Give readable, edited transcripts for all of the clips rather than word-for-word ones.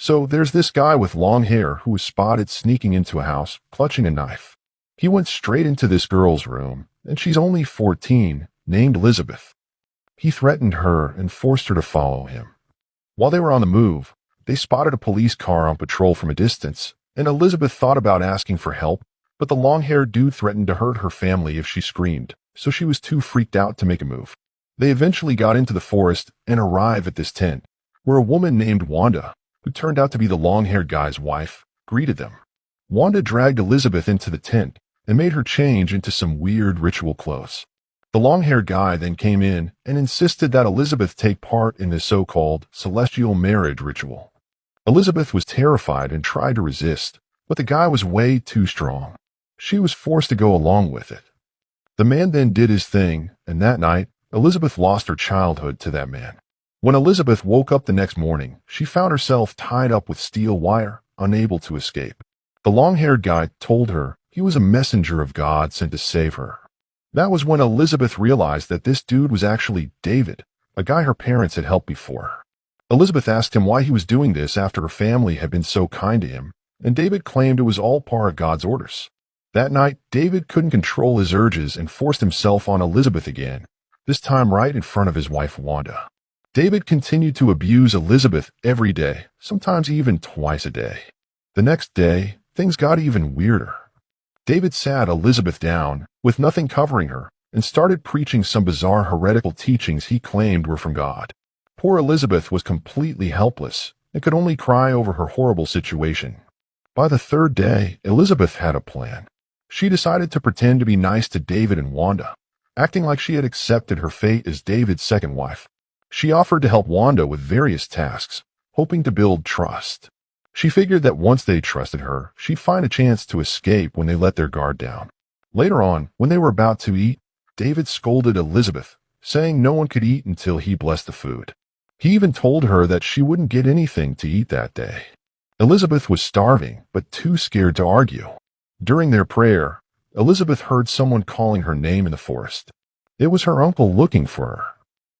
So there's this guy with long hair who was spotted sneaking into a house, clutching a knife. He went straight into this girl's room, and she's only 14, named Elizabeth. He threatened her and forced her to follow him. While they were on the move, they spotted a police car on patrol from a distance, and Elizabeth thought about asking for help, but the long-haired dude threatened to hurt her family if she screamed, so she was too freaked out to make a move. They eventually got into the forest and arrived at this tent, where a woman named Wanda, who turned out to be the long-haired guy's wife, greeted them. Wanda dragged Elizabeth into the tent and made her change into some weird ritual clothes. The long-haired guy then came in and insisted that Elizabeth take part in the so-called celestial marriage ritual. Elizabeth was terrified and tried to resist, but the guy was way too strong. She was forced to go along with it. The man then did his thing, and that night, Elizabeth lost her childhood to that man. When Elizabeth woke up the next morning, she found herself tied up with steel wire, unable to escape. The long-haired guy told her he was a messenger of God sent to save her. That was when Elizabeth realized that this dude was actually David, a guy her parents had helped before. Elizabeth asked him why he was doing this after her family had been so kind to him, and David claimed it was all part of God's orders. That night, David couldn't control his urges and forced himself on Elizabeth again, this time right in front of his wife Wanda. David continued to abuse Elizabeth every day, sometimes even twice a day. The next day, things got even weirder. David sat Elizabeth down, with nothing covering her, and started preaching some bizarre heretical teachings he claimed were from God. Poor Elizabeth was completely helpless and could only cry over her horrible situation. By the third day, Elizabeth had a plan. She decided to pretend to be nice to David and Wanda, acting like she had accepted her fate as David's second wife. She offered to help Wanda with various tasks, hoping to build trust. She figured that once they trusted her, she'd find a chance to escape when they let their guard down. Later on, when they were about to eat, David scolded Elizabeth, saying no one could eat until he blessed the food. He even told her that she wouldn't get anything to eat that day. Elizabeth was starving, but too scared to argue. During their prayer, Elizabeth heard someone calling her name in the forest. It was her uncle looking for her.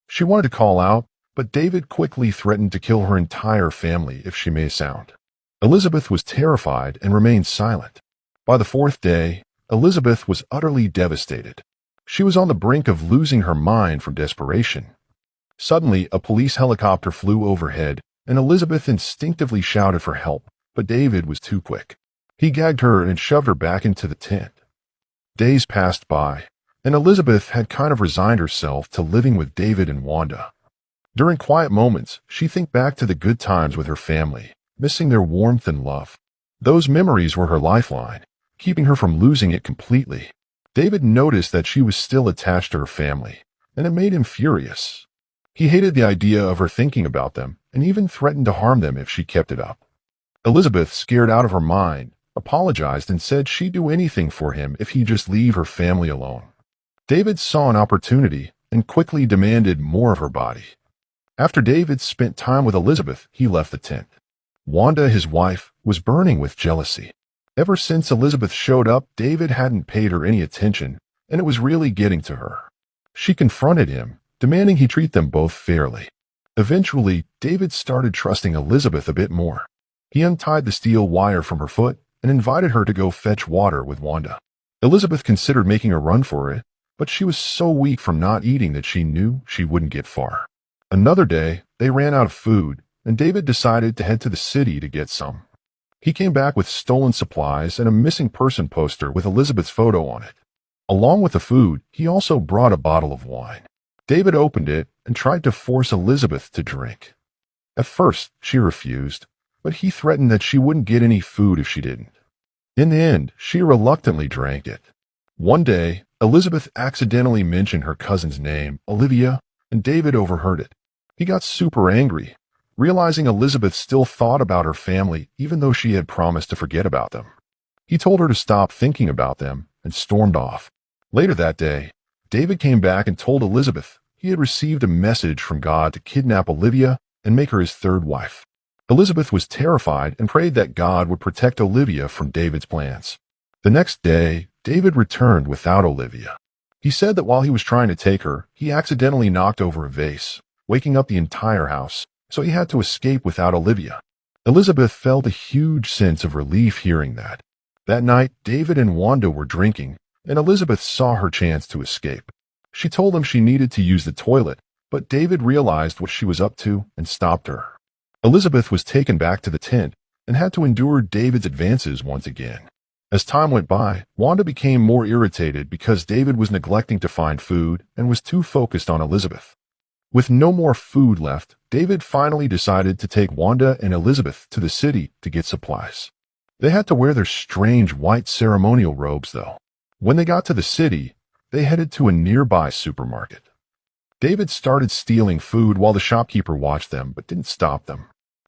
She wanted to call out, but David quickly threatened to kill her entire family if she made a sound. Elizabeth was terrified and remained silent. By the fourth day, Elizabeth was utterly devastated. She was on the brink of losing her mind from desperation. Suddenly, a police helicopter flew overhead, and Elizabeth instinctively shouted for help, but David was too quick. He gagged her and shoved her back into the tent. Days passed by, and Elizabeth had kind of resigned herself to living with David and Wanda. During quiet moments, she'd think back to the good times with her family, missing their warmth and love. Those memories were her lifeline, keeping her from losing it completely. David noticed that she was still attached to her family, and it made him furious. He hated the idea of her thinking about them, and even threatened to harm them if she kept it up. Elizabeth, scared out of her mind, apologized and said she'd do anything for him if he'd just leave her family alone. David saw an opportunity and quickly demanded more of her body. After David spent time with Elizabeth, he left the tent. Wanda, his wife, was burning with jealousy. Ever since Elizabeth showed up, David hadn't paid her any attention, and it was really getting to her. She confronted him, demanding he treat them both fairly. Eventually, David started trusting Elizabeth a bit more. He untied the steel wire from her foot and invited her to go fetch water with Wanda. Elizabeth considered making a run for it, but she was so weak from not eating that she knew she wouldn't get far. Another day, they ran out of food, and David decided to head to the city to get some. He came back with stolen supplies and a missing person poster with Elizabeth's photo on it. Along with the food, he also brought a bottle of wine. David opened it and tried to force Elizabeth to drink. At first, she refused, but he threatened that she wouldn't get any food if she didn't. In the end, she reluctantly drank it. One day, Elizabeth accidentally mentioned her cousin's name, Olivia, and David overheard it. He got super angry, realizing Elizabeth still thought about her family even though she had promised to forget about them. He told her to stop thinking about them and stormed off. Later that day, David came back and told Elizabeth he had received a message from God to kidnap Olivia and make her his third wife. Elizabeth was terrified and prayed that God would protect Olivia from David's plans. The next day, David returned without Olivia. He said that while he was trying to take her, he accidentally knocked over a vase, waking up the entire house, so he had to escape without Olivia. Elizabeth felt a huge sense of relief hearing that. That night, David and Wanda were drinking, and Elizabeth saw her chance to escape. She told him she needed to use the toilet, but David realized what she was up to and stopped her. Elizabeth was taken back to the tent and had to endure David's advances once again. As time went by, Wanda became more irritated because David was neglecting to find food and was too focused on Elizabeth. With no more food left, David finally decided to take Wanda and Elizabeth to the city to get supplies. They had to wear their strange white ceremonial robes, though. When they got to the city, they headed to a nearby supermarket. David started stealing food while the shopkeeper watched them but didn't stop them.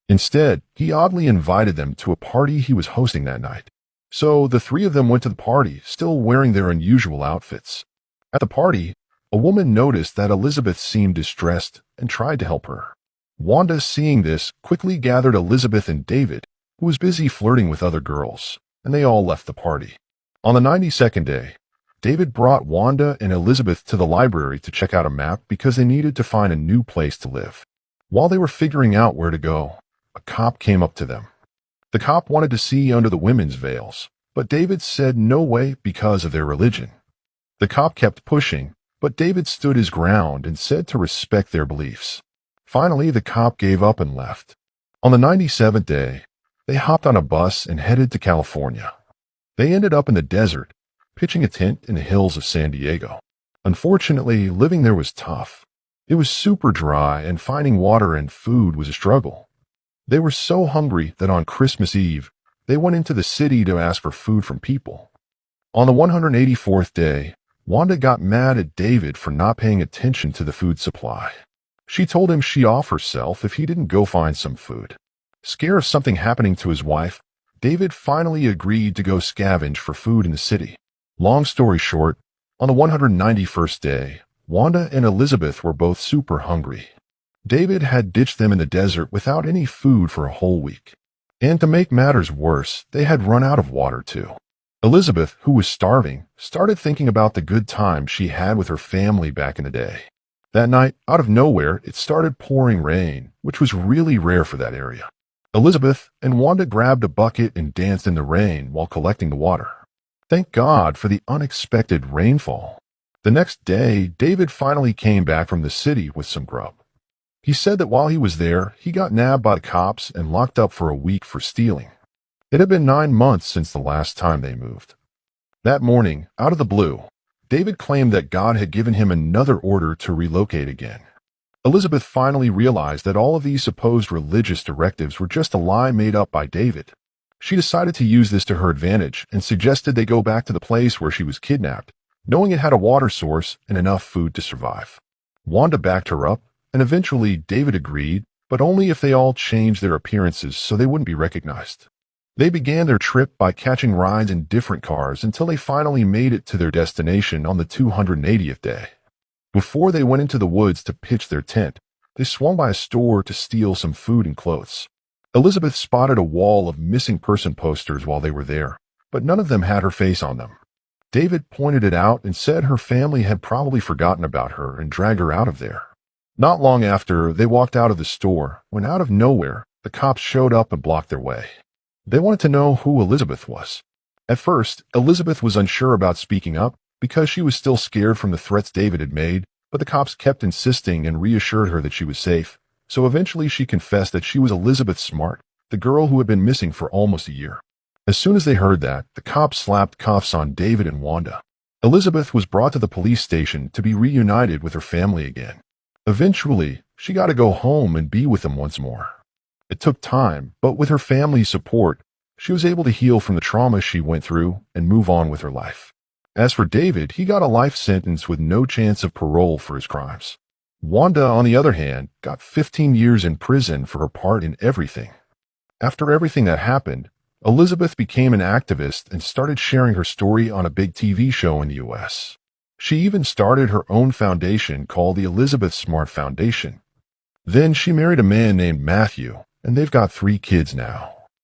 Instead, he oddly invited them to a party he was hosting that night. So the three of them went to the party, still wearing their unusual outfits. At the party, a woman noticed that Elizabeth seemed distressed and tried to help her. Wanda, seeing this, quickly gathered Elizabeth and David, who was busy flirting with other girls, and they all left the party. On the 92nd day, David brought Wanda and Elizabeth to the library to check out a map because they needed to find a new place to live. While they were figuring out where to go, a cop came up to them. The cop wanted to see under the women's veils, but David said no way because of their religion. The cop kept pushing, but David stood his ground and said to respect their beliefs. Finally, the cop gave up and left. On the 97th day, they hopped on a bus and headed to California. They ended up in the desert, pitching a tent in the hills of San Diego. Unfortunately, living there was tough. It was super dry, and finding water and food was a struggle. They were so hungry that on Christmas Eve, they went into the city to ask for food from people. On the 184th day, Wanda got mad at David for not paying attention to the food supply. She told him she'd off herself if he didn't go find some food. Scared of something happening to his wife, David finally agreed to go scavenge for food in the city. Long story short, on the 191st day, Wanda and Elizabeth were both super hungry. David had ditched them in the desert without any food for a whole week. And to make matters worse, they had run out of water too. Elizabeth, who was starving, started thinking about the good times she had with her family back in the day. That night, out of nowhere, it started pouring rain, which was really rare for that area. Elizabeth and Wanda grabbed a bucket and danced in the rain while collecting the water. Thank God for the unexpected rainfall. The next day, David finally came back from the city with some grub. He said that while he was there, he got nabbed by the cops and locked up for a week for stealing. It had been 9 months since the last time they moved. That morning, out of the blue, David claimed that God had given him another order to relocate again. Elizabeth finally realized that all of these supposed religious directives were just a lie made up by David. She decided to use this to her advantage and suggested they go back to the place where she was kidnapped, knowing it had a water source and enough food to survive. Wanda backed her up, and eventually David agreed, but only if they all changed their appearances so they wouldn't be recognized. They began their trip by catching rides in different cars until they finally made it to their destination on the 280th day. Before they went into the woods to pitch their tent, they swung by a store to steal some food and clothes. Elizabeth spotted a wall of missing person posters while they were there, but none of them had her face on them. David pointed it out and said her family had probably forgotten about her and dragged her out of there. Not long after, they walked out of the store when out of nowhere, the cops showed up and blocked their way. They wanted to know who Elizabeth was. At first, Elizabeth was unsure about speaking up because she was still scared from the threats David had made, but the cops kept insisting and reassured her that she was safe. So eventually she confessed that she was Elizabeth Smart, the girl who had been missing for almost a year. As soon as they heard that, the cops slapped cuffs on David and Wanda. Elizabeth was brought to the police station to be reunited with her family again. Eventually, she got to go home and be with them once more. It took time, but with her family's support, she was able to heal from the trauma she went through and move on with her life. As for David, he got a life sentence with no chance of parole for his crimes. Wanda, on the other hand, got 15 years in prison for her part in everything. After everything that happened, Elizabeth became an activist and started sharing her story on a big TV show in the U.S. She even started her own foundation called the Elizabeth Smart Foundation. Then she married a man named Matthew, and they've got 3 kids now.